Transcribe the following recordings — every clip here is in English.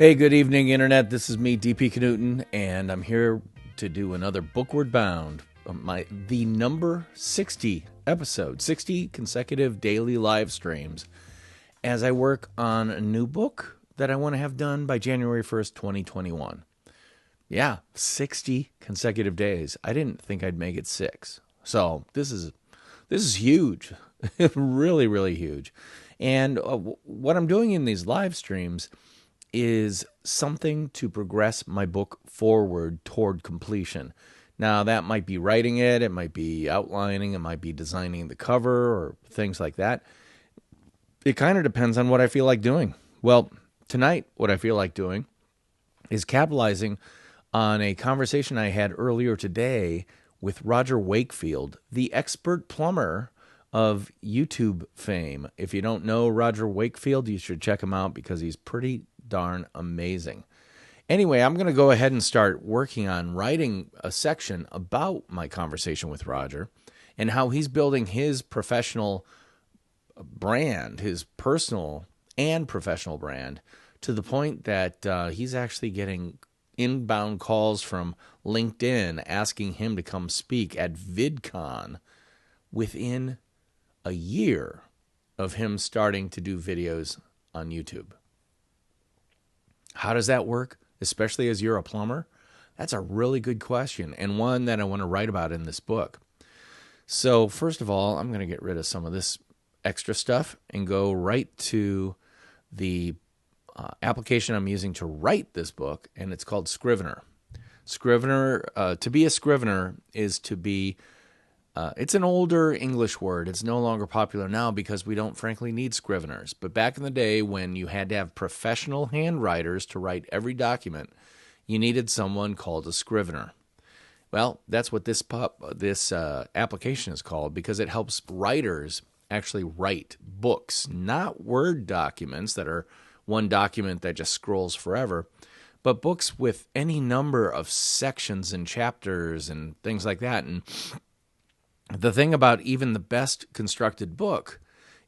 Hey, good evening, Internet. This is me, DP Knudten, and I'm here to do another Bookward Bound, the number 60 episode, 60 consecutive daily live streams, as I work on a new book that I want to have done by January 1st, 2021. Yeah, 60 consecutive days. I didn't think I'd make it 6. So this is huge, really, really huge. And what I'm doing in these live streams is something to progress my book forward toward completion. Now, that might be writing it, it might be outlining, it might be designing the cover or things like that. It kind of depends on what I feel like doing. Well, tonight, what I feel like doing is capitalizing on a conversation I had earlier today with Roger Wakefield, the expert plumber of YouTube fame. If you don't know Roger Wakefield, you should check him out because he's pretty darn amazing. Anyway, I'm going to go ahead and start working on writing a section about my conversation with Roger and how he's building his professional brand, his personal and professional brand, to the point that he's actually getting inbound calls from LinkedIn asking him to come speak at VidCon within a year of him starting to do videos on YouTube. How does that work, especially as you're a plumber? That's a really good question, and one that I want to write about in this book. So first of all, I'm going to get rid of some of this extra stuff and go right to the application I'm using to write this book, and it's called Scrivener. Scrivener, to be a Scrivener is to be it's an older English word. It's no longer popular now because we don't, frankly, need scriveners. But back in the day when you had to have professional handwriters to write every document, you needed someone called a scrivener. Well, that's what this application is called because it helps writers actually write books, not Word documents that are one document that just scrolls forever, but books with any number of sections and chapters and things like that. And the thing about even the best constructed book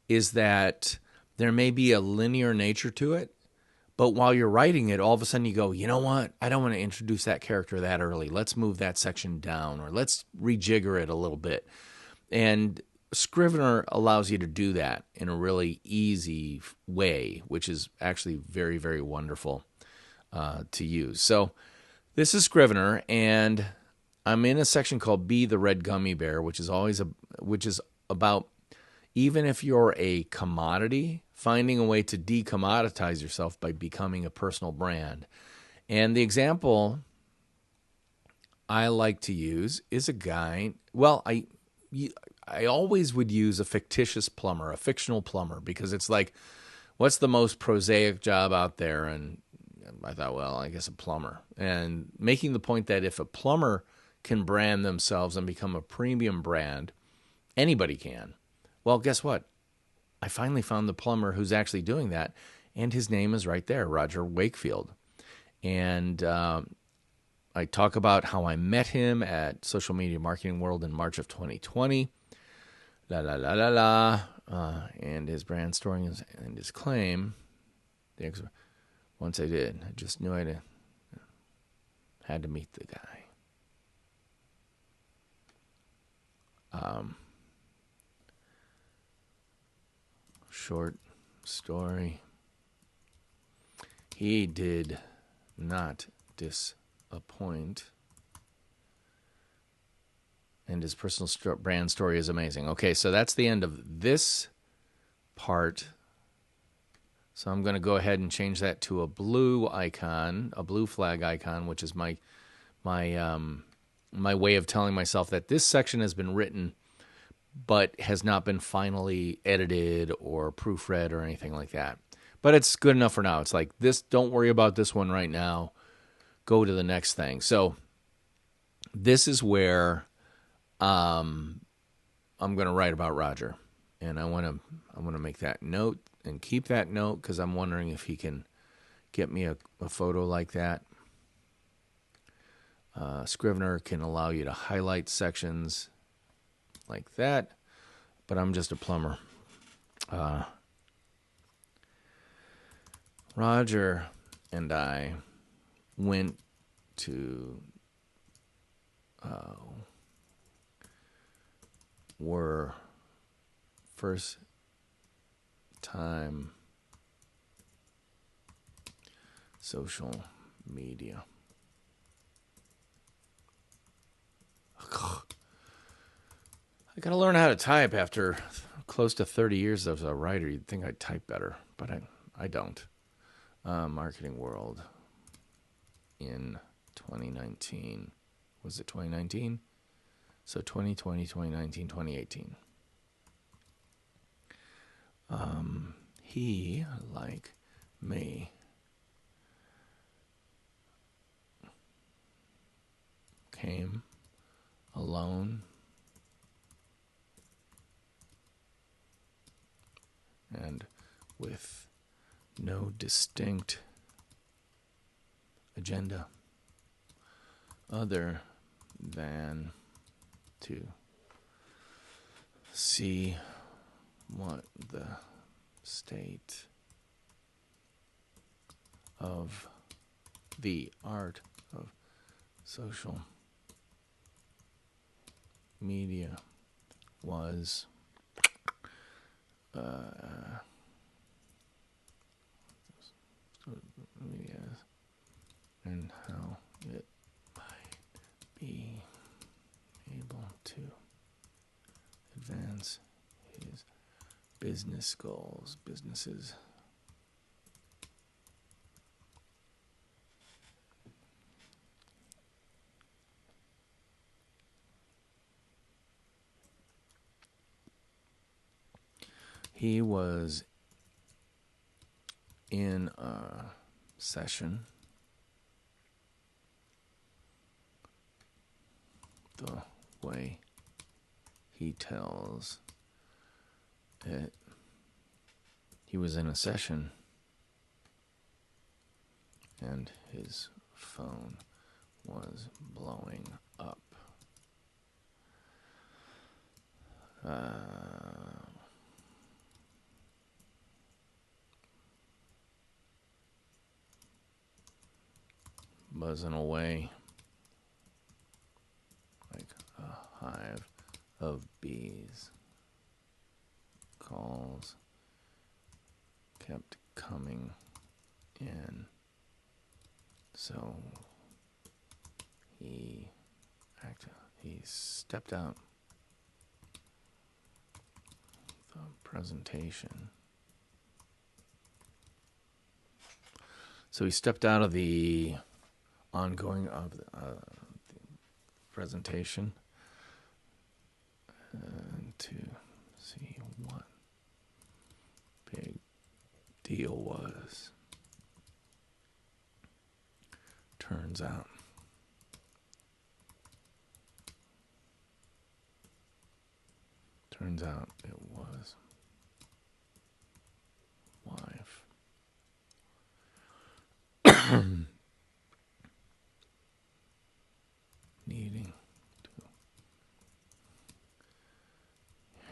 is that there may be a linear nature to it, but while you're writing it, all of a sudden you go, you know what? I don't want to introduce that character that early. Let's move that section down, or let's rejigger it a little bit. And Scrivener allows you to do that in a really easy way, which is actually very, very wonderful to use. So this is Scrivener, and I'm in a section called Be the Red Gummy Bear, which is about, even if you're a commodity, finding a way to decommoditize yourself by becoming a personal brand. And the example I like to use is a guy, well, I always would use a fictitious plumber, a fictional plumber, because it's like, what's the most prosaic job out there? And I thought, well, I guess a plumber. And making the point that if a plumber can brand themselves and become a premium brand, anybody can. Well, guess what? I finally found the plumber who's actually doing that, and his name is right there, Roger Wakefield. And I talk about how I met him at Social Media Marketing World in March of 2020. And his brand story and his claim. Once I did, I just knew I had to meet the guy. Short story. He did not disappoint. And his personal brand story is amazing. Okay, so that's the end of this part. So I'm going to go ahead and change that to a blue icon, a blue flag icon, which is my way of telling myself that this section has been written but has not been finally edited or proofread or anything like that. But it's good enough for now. It's like, this, don't worry about this one right now. Go to the next thing. So this is where I'm going to write about Roger. And I want to make that note and keep that note because I'm wondering if he can get me a photo like that. Scrivener can allow you to highlight sections like that, but I'm just a plumber. Roger and I went to were first time social media. I gotta learn how to type after close to 30 years as a writer. You'd think I'd type better, but I don't. Marketing world in 2019. Was it 2019? So 2020, 2019, 2018. He, like me, came alone and with no distinct agenda other than to see what the state of the art of social media was. And how it might be able to advance his businesses. He was in a session. The way he tells it, he was in a session and his phone was blowing up. Buzzing away like a hive of bees. Calls kept coming in, so he stepped out the presentation. So he stepped out of the ongoing of the presentation to see what big deal was. Turns out it was wife. Needing to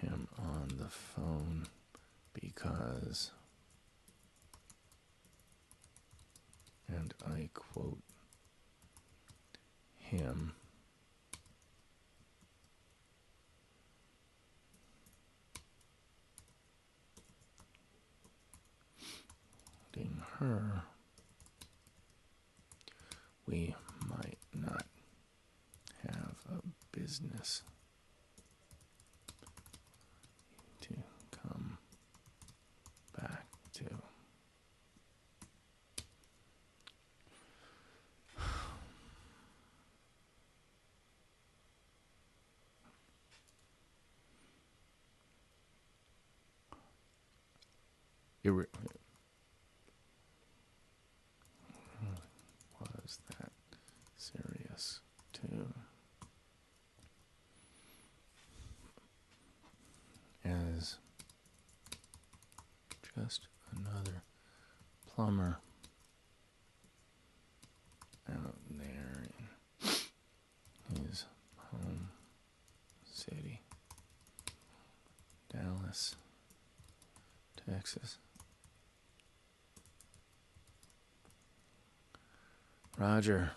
him on the phone because, and I quote him, her, we might not have a business to come back to. Was that serious too? As just another plumber out there in his home city, Dallas, Texas. Roger.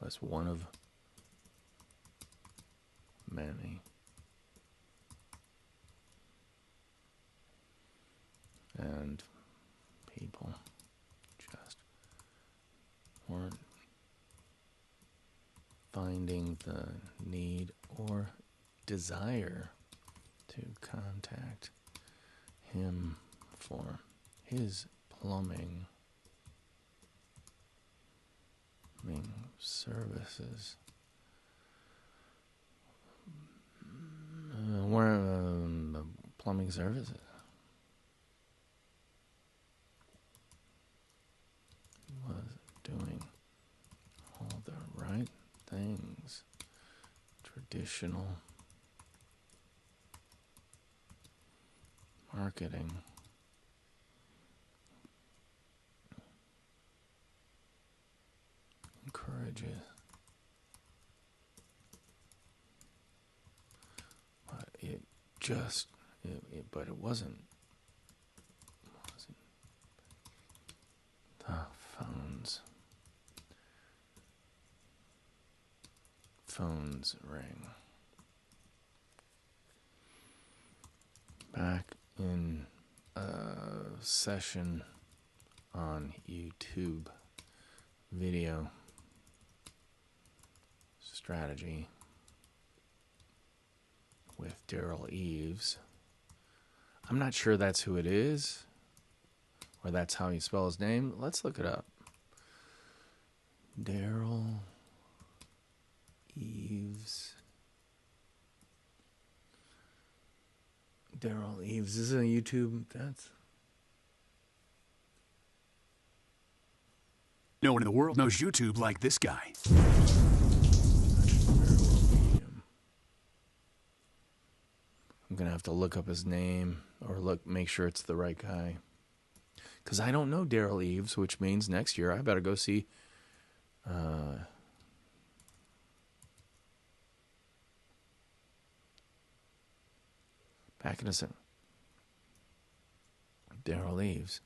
Was one of many. And people just weren't finding the need or desire to contact him for his plumbing services. Plumbing services. Was doing all the right things. Traditional marketing. Encourages. But it just, but it wasn't the phones ring. Back in a session on YouTube video strategy with Daryl Eves. I'm not sure that's who it is, or that's how you spell his name. Let's look it up. Daryl Eves. Daryl Eves. This is a YouTube. That's. No one in the world knows YouTube like this guy. I'm going to have to look up his name or make sure it's the right guy. Because I don't know Daryl Eves, which means next year I better go see back in a second. Daryl Eves.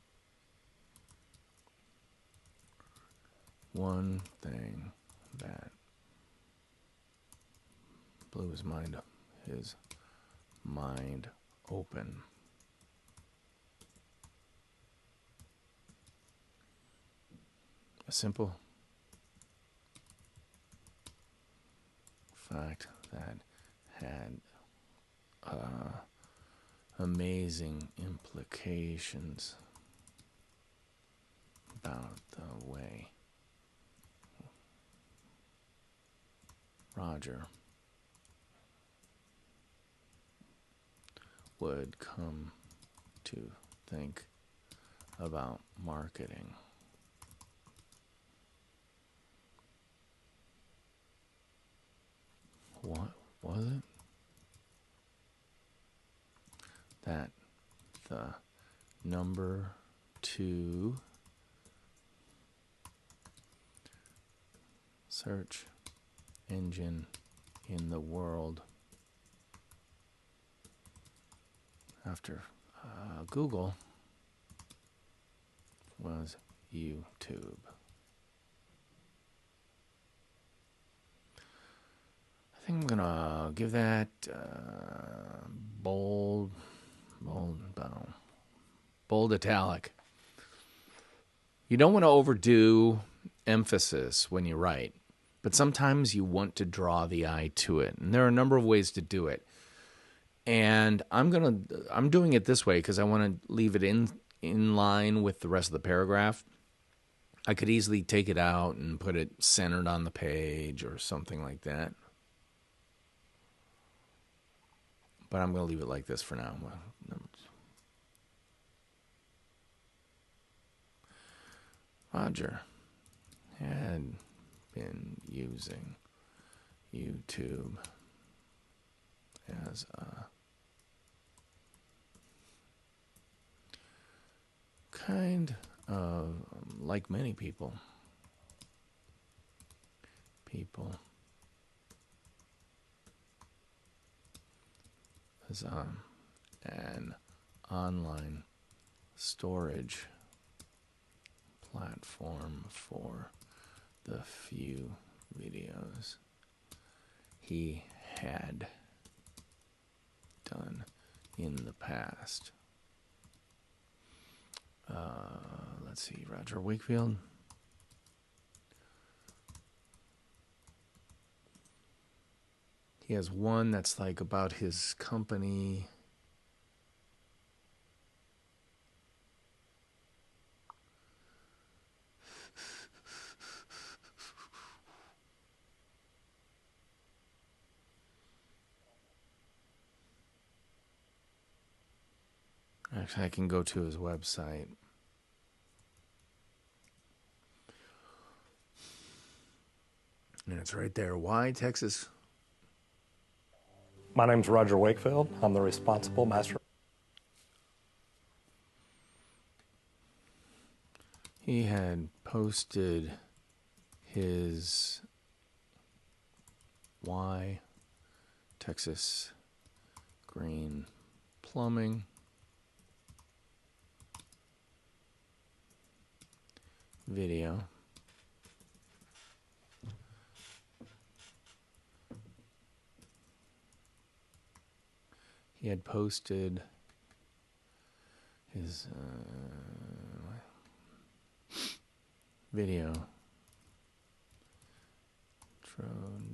One thing that blew his mind open. A simple fact that had amazing implications about the way Roger would come to think about marketing. What was it? That the number 2 search engine in the world after Google was YouTube. I think I'm gonna give that bold italic. You don't want to overdo emphasis when you write, but sometimes you want to draw the eye to it, and there are a number of ways to do it. And I'm doing it this way because I want to leave it in line with the rest of the paragraph. I could easily take it out and put it centered on the page or something like that. But I'm going to leave it like this for now. Roger had been using YouTube as a kind of, like many people, as an online storage platform for the few videos he had done in the past. Let's see, Roger Wakefield. He has one that's like about his company. Actually, I can go to his website. And it's right there. Why Texas? My name's Roger Wakefield. I'm the responsible master. He had posted his Why Texas Green Plumbing video. He had posted his video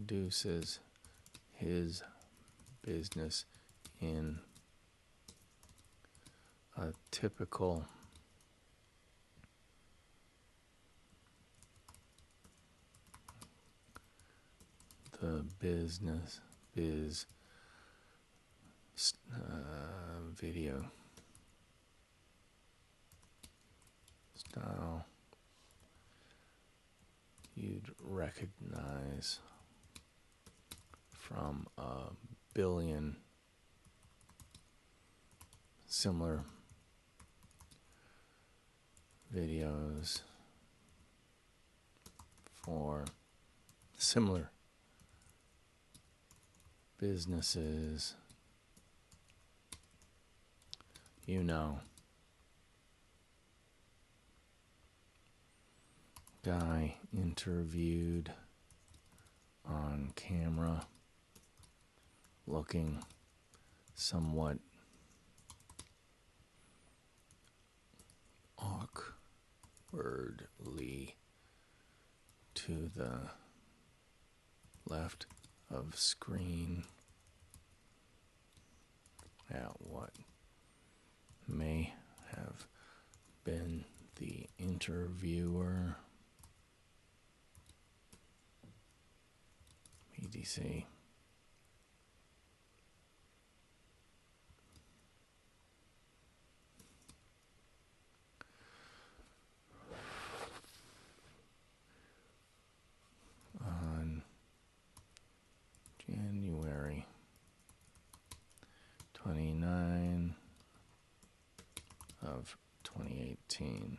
introduces his business in a typical video style you'd recognize from a billion similar videos for similar businesses, you know. Guy interviewed on camera, looking somewhat awkwardly to the left of screen at what may have been the interviewer. EDC. On January 29 of 2018.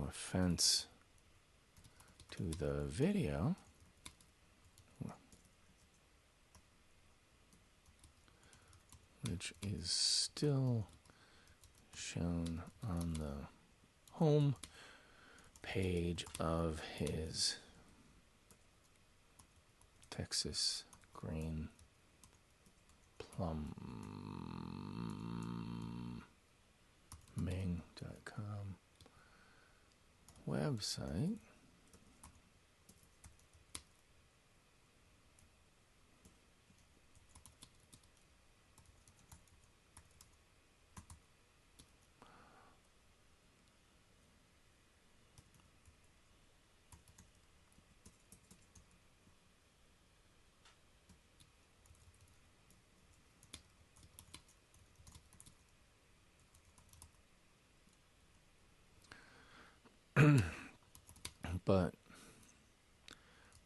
Offense to the video, which is still shown on the home page of his Texas Green Plumbing.com website. But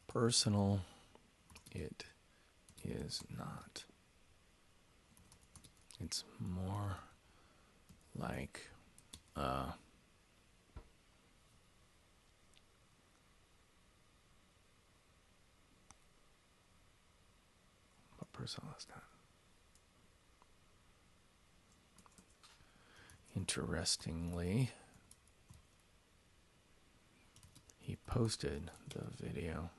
personal, it is not. It's more like Priscilla's not. Interestingly, he posted the video.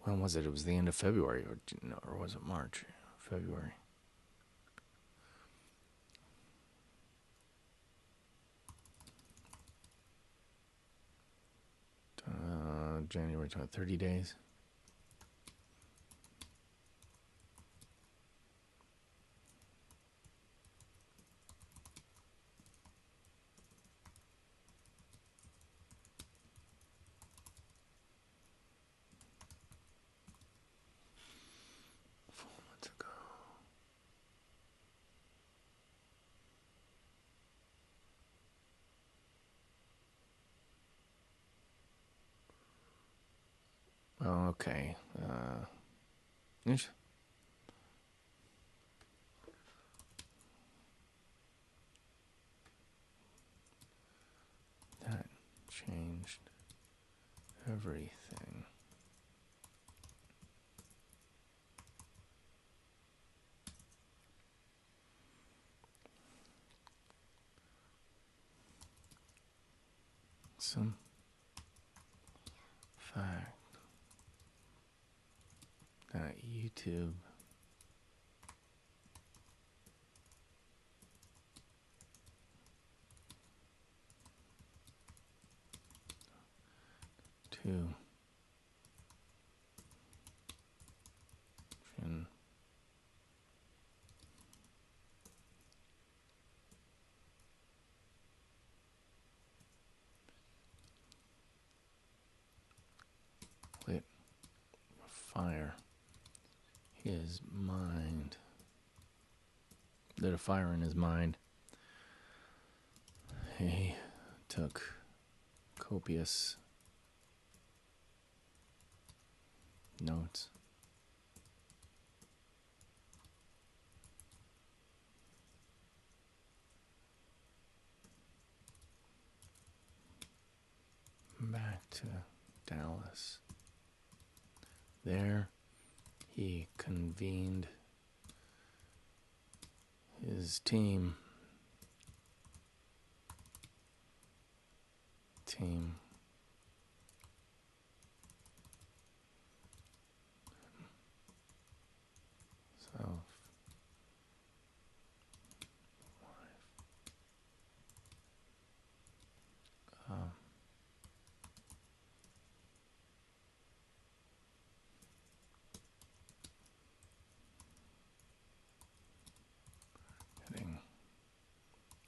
When was it? It was the end of February, or was it March? February. January 30 days. Okay. That changed everything. Some fact that YouTube to lit fire his mind. Lit a fire in his mind. He took copious notes. Back to Dallas. There he convened his team. Self.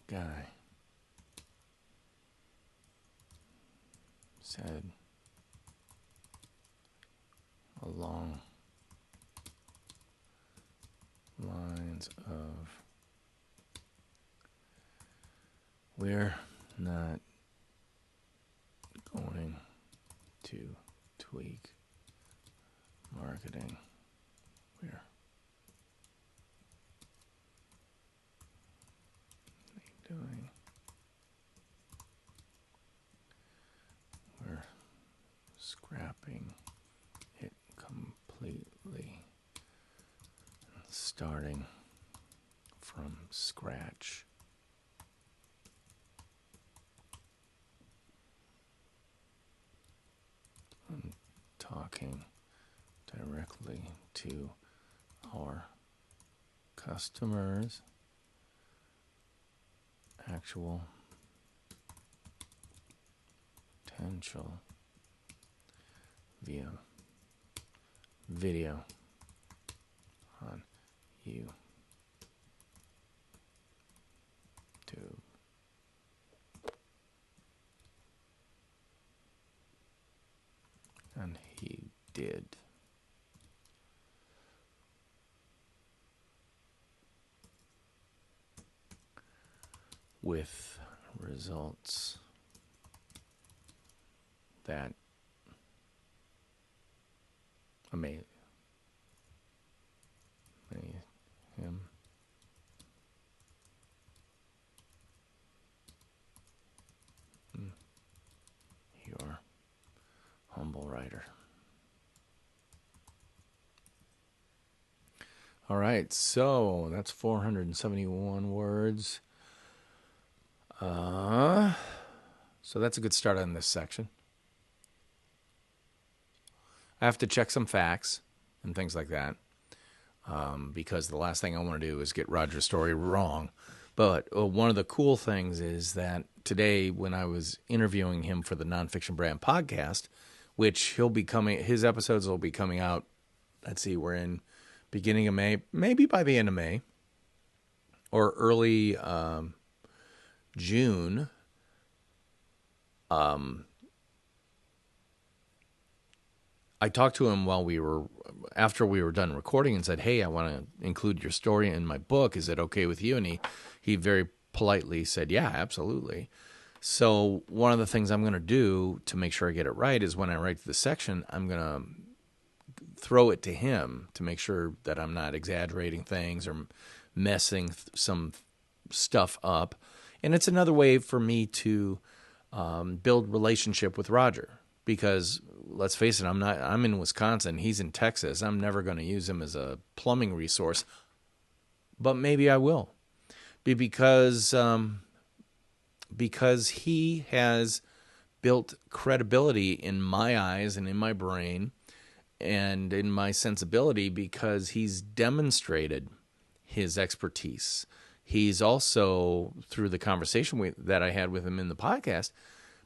Guy said along lines of, we're not going to tweak marketing. We're doing. We're scrapping it completely, starting from scratch. I'm talking directly to our customers. Actual potential via video on YouTube. And he did. With results that amazed him. Your Incredible writer. All right, so that's 471 words. So that's a good start on this section. I have to check some facts and things like that, because the last thing I want to do is get Roger's story wrong. But one of the cool things is that today, when I was interviewing him for the Nonfiction Brand podcast, which his episodes will be coming out. Let's see, we're in beginning of May, maybe by the end of May or early June. I talked to him after we were done recording and said, hey, I want to include your story in my book. Is it okay with you? And he very politely said, yeah, absolutely. So one of the things I'm going to do to make sure I get it right is when I write the section, I'm going to throw it to him to make sure that I'm not exaggerating things or messing some stuff up. And it's another way for me to build relationship with Roger. Because let's face it, I'm in Wisconsin. He's in Texas. I'm never going to use him as a plumbing resource, but maybe I will, because he has built credibility in my eyes and in my brain and in my sensibility because he's demonstrated his expertise. He's also, through the conversation that I had with him in the podcast,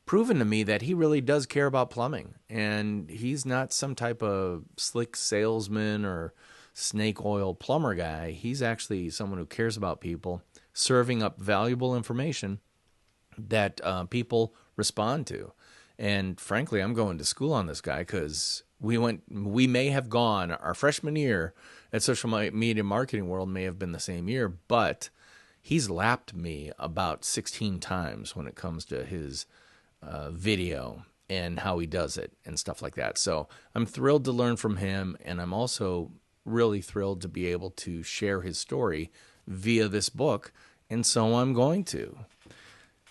proven to me that he really does care about plumbing, and he's not some type of slick salesman or snake oil plumber guy. He's actually someone who cares about people, serving up valuable information that people respond to. And frankly, I'm going to school on this guy because we may have gone, our freshman year at Social Media Marketing World may have been the same year, but he's lapped me about 16 times when it comes to his video and how he does it and stuff like that. So I'm thrilled to learn from him, and I'm also really thrilled to be able to share his story via this book, and so I'm going to.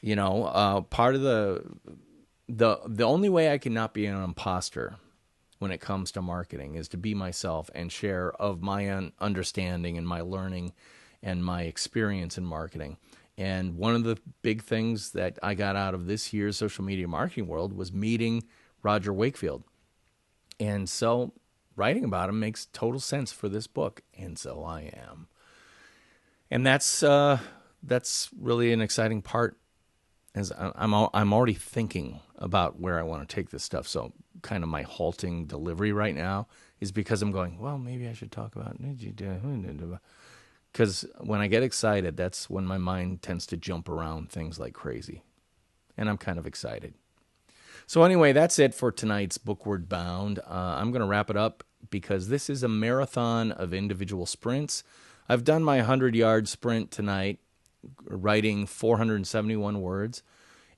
Part of the only way I can not be an imposter when it comes to marketing is to be myself and share of my understanding and my learning and my experience in marketing. And one of the big things that I got out of this year's Social Media Marketing World was meeting Roger Wakefield. And so writing about him makes total sense for this book, and so I am. And that's really an exciting part, as I'm already thinking about where I want to take this stuff. So kind of my halting delivery right now is because I'm going, well, maybe I should talk about... Because when I get excited, that's when my mind tends to jump around things like crazy. And I'm kind of excited. So anyway, that's it for tonight's BOOKWARD Bound. I'm going to wrap it up because this is a marathon of individual sprints. I've done my 100-yard sprint tonight, writing 471 words.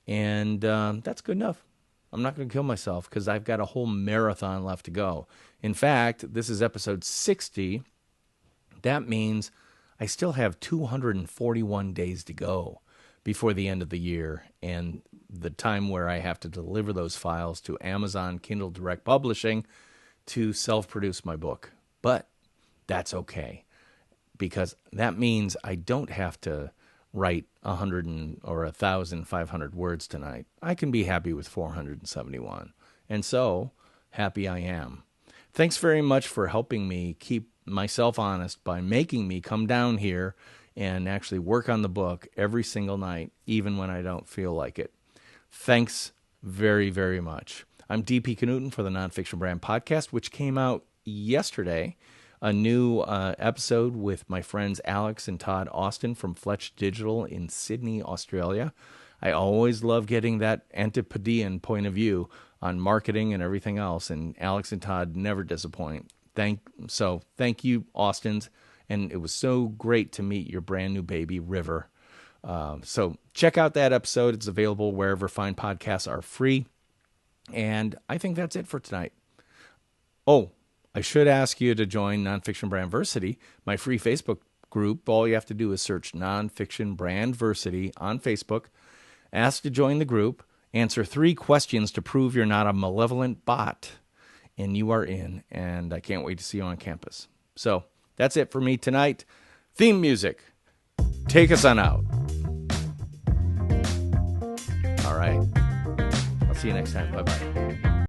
And that's good enough. I'm not going to kill myself because I've got a whole marathon left to go. In fact, this is episode 60. That means I still have 241 days to go before the end of the year and the time where I have to deliver those files to Amazon Kindle Direct Publishing to self-produce my book. But that's okay, because that means I don't have to write 100 or 1,500 words tonight. I can be happy with 471. And so happy I am. Thanks very much for helping me keep myself honest by making me come down here and actually work on the book every single night, even when I don't feel like it. Thanks very, very much. I'm DP Knudten for the Nonfiction Brand podcast, which came out yesterday. A new episode with my friends Alex and Todd Austin from Fletch Digital in Sydney, Australia. I always love getting that Antipodean point of view on marketing and everything else, and Alex and Todd never disappoint. Thank you, Austins, and it was so great to meet your brand new baby, River. So check out that episode. It's available wherever fine podcasts are free. And I think that's it for tonight. Oh, I should ask you to join Nonfiction Brandversity, my free Facebook group. All you have to do is search Nonfiction Brandversity on Facebook. Ask to join the group, Answer 3 questions to prove you're not a malevolent bot, and you are in. And I can't wait to see you on campus. So that's it for me tonight. Theme music. Take us on out. All right. I'll see you next time. Bye-bye.